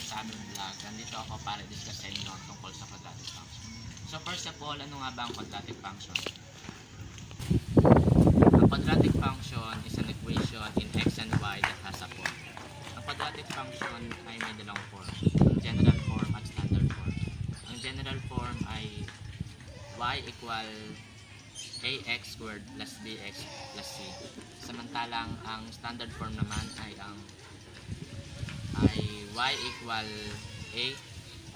sa aming vlog. Nandito ako para discuss sa inyo tungkol sa quadratic function. So first of all, ano nga ba ang quadratic function? Ang quadratic function is an equation in x and y that has a form. Ang quadratic function ay may dalawang form, ang general form at standard form. Ang general form ay y equal ax squared plus bx plus c. Samantalang ang standard form naman ay y equal a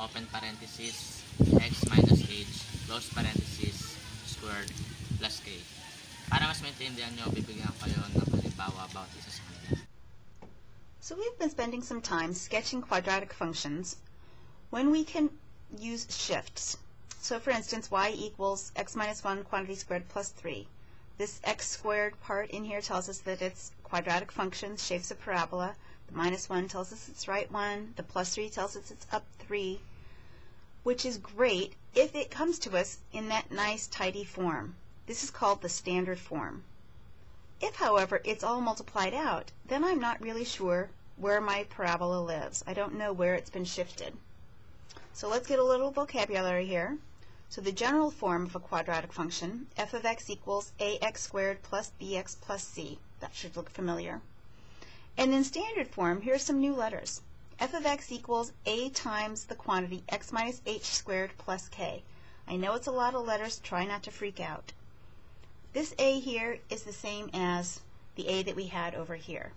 open parenthesis x minus h close parenthesis squared plus k. Para mas maintindihan nyo, bibigyan ko kayo ng halimbawa about isa sa kanila. So we've been spending some time sketching quadratic functions when we can use shifts. So for instance, y equals x minus 1 quantity squared plus 3. This x squared part in here tells us that it's quadratic function, shapes a parabola. The minus 1 tells us it's right 1. The plus 3 tells us it's up 3, which is great if it comes to us in that nice tidy form. This is called the standard form. If, however, it's all multiplied out, then I'm not really sure where my parabola lives. I don't know where it's been shifted. So let's get a little vocabulary here. So the general form of a quadratic function, f of x equals ax squared plus bx plus c. That should look familiar. And in standard form, here's some new letters. F of x equals a times the quantity x minus h squared plus k. I know it's a lot of letters, try not to freak out. This a here is the same as the a that we had over here.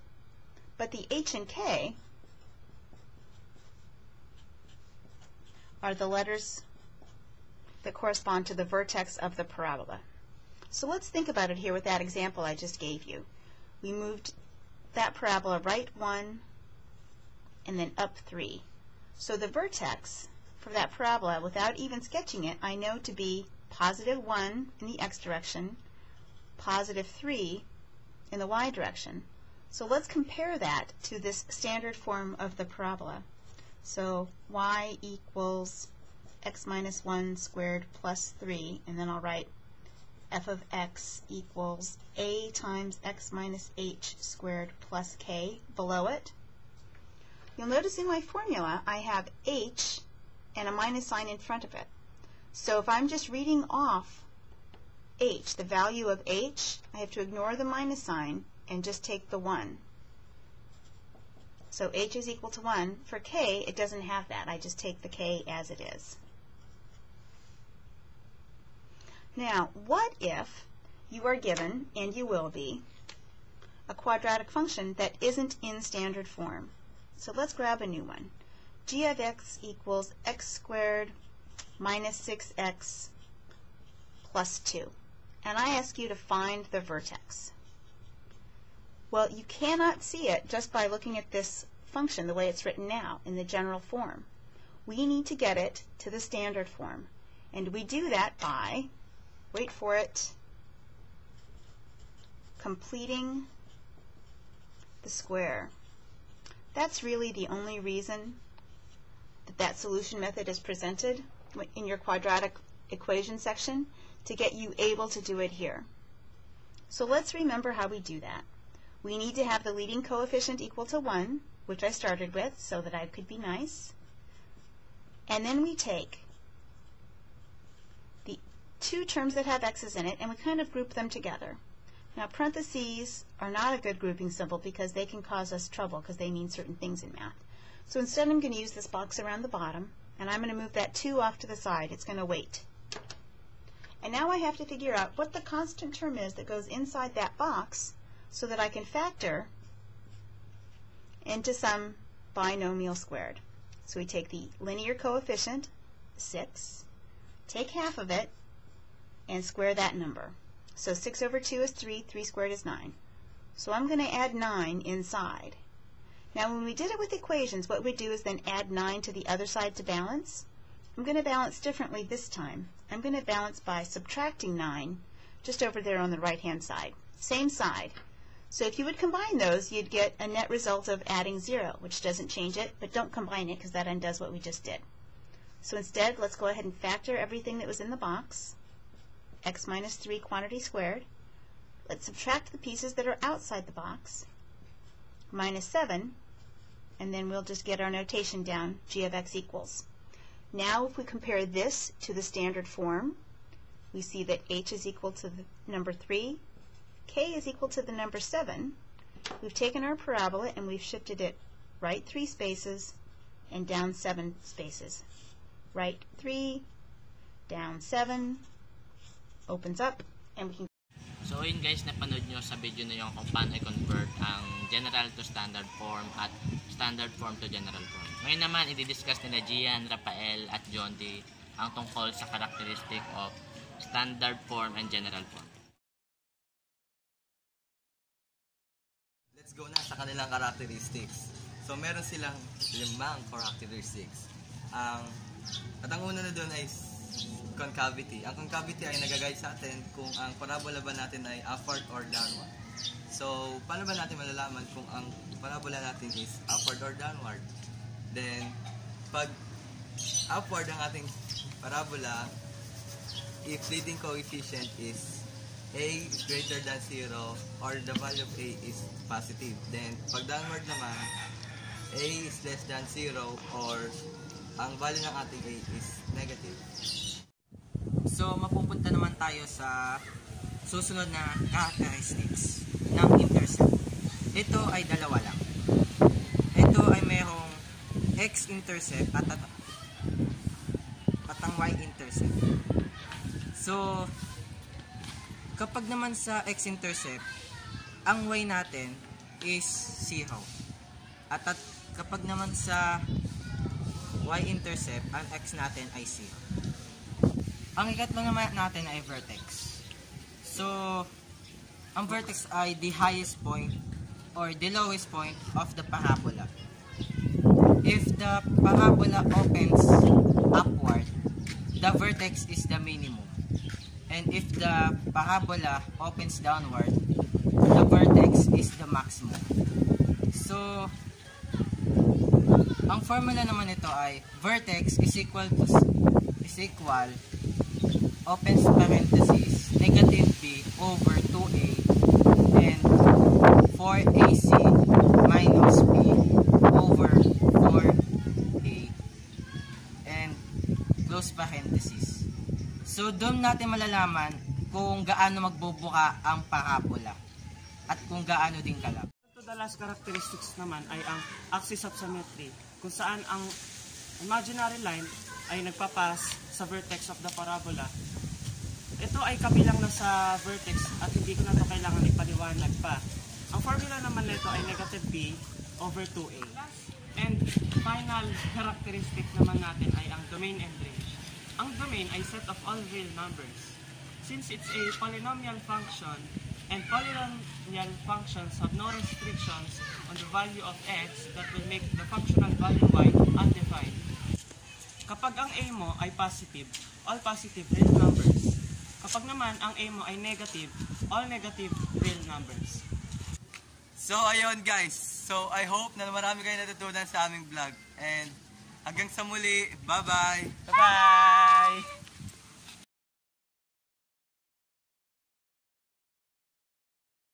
But the h and k are the letters that correspond to the vertex of the parabola. So let's think about it here with that example I just gave you. We moved that parabola right 1 and then up 3. So the vertex for that parabola, without even sketching it, I know to be positive 1 in the x direction, positive 3 in the y direction. So let's compare that to this standard form of the parabola. So y equals x minus 1 squared plus 3, and then I'll write f of x equals a times x minus h squared plus k below it. You'll notice in my formula I have h and a minus sign in front of it. So if I'm just reading off h, the value of h, I have to ignore the minus sign and just take the 1. So h is equal to 1. For k, it doesn't have that. I just take the k as it is. Now, what if you are given, and you will be, a quadratic function that isn't in standard form? So let's grab a new one. G of x equals x squared minus 6x plus 2. And I ask you to find the vertex. Well, you cannot see it just by looking at this function the way it's written now in the general form. We need to get it to the standard form. And we do that by, wait for it, completing the square. That's really the only reason that that solution method is presented in your quadratic equation section, to get you able to do it here. So let's remember how we do that. We need to have the leading coefficient equal to 1, which I started with so that I could be nice. And then we take the two terms that have x's in it and we kind of group them together. Now parentheses are not a good grouping symbol because they can cause us trouble because they mean certain things in math. So instead I'm going to use this box around the bottom, and I'm going to move that 2 off to the side. It's going to wait. And now I have to figure out what the constant term is that goes inside that box so that I can factor into some binomial squared. So we take the linear coefficient, 6, take half of it, and square that number. So 6 over 2 is 3, 3 squared is 9. So I'm going to add 9 inside. Now when we did it with equations, what we do is then add 9 to the other side to balance. I'm going to balance differently this time. I'm going to balance by subtracting 9 just over there on the right hand side. Same side. So if you would combine those, you'd get a net result of adding 0, which doesn't change it, but don't combine it because that undoes what we just did. So instead, let's go ahead and factor everything that was in the box. X minus 3 quantity squared. Let's subtract the pieces that are outside the box. Minus 7 and then we'll just get our notation down, g of x equals. Now if we compare this to the standard form, we see that h is equal to the number 3, k is equal to the number 7. We've taken our parabola and we've shifted it right 3 spaces and down 7 spaces. Right 3, down 7, opens up, and we can. So yun guys, napanood nyo sa video na yung kung paano i-convert ang general to standard form at standard form to general form. Ngayon naman, i-discuss nila Gian, Rafael at John D ang tungkol sa characteristic of standard form and general form. Let's go na sa kanilang characteristics. So meron silang 5 characteristics. At ang una na doon ay concavity. Ang concavity ay nag-guide sa atin kung ang parabola ba natin ay upward or downward. So, paano ba natin malalaman kung ang parabola natin is upward or downward? Then, pag upward ang ating parabola, if leading coefficient is a is greater than 0 or the value of a is positive. Then, pag downward naman, a is less than 0 or ang value ng ating a is negative. So, mapupunta naman tayo sa susunod na characteristics ng intercept. Ito ay dalawa lang. Ito ay mayroong x-intercept at ang y-intercept. So, kapag naman sa x-intercept, ang y natin is 0. At kapag naman sa y-intercept, ang x natin ay 0. Ang ikatlo naman natin ay vertex. So, ang vertex ay the highest point or the lowest point of the parabola. If the parabola opens upward, the vertex is the minimum. And if the parabola opens downward, the vertex is the maximum. So, ang formula naman nito ay vertex is equal opens parenthesis negative b over 2a and 4ac minus b over 4a and close parenthesis. So doon natin malalaman kung gaano magbubuka ang parabola at kung gaano din kalap. The last characteristics naman ay ang axis of symmetry, kung saan ang imaginary line ay nagpapas sa vertex of the parabola. Ito ay kabilang na sa vertex at hindi ko na ito kailangan ipaliwanag pa. Ang formula naman nito ay negative b over 2a. And final characteristic naman natin ay ang domain and range. Ang domain ay set of all real numbers. Since it's a polynomial function, and polynomial functions have no restrictions on the value of x that will make the functional value y undefined. Kapag ang a mo ay positive, all positive real numbers. Kapag naman ang a mo ay negative, all negative real numbers. So, ayun guys. So, I hope na marami kayo natutunan sa aming vlog. And hanggang sa muli, bye-bye! Bye-bye!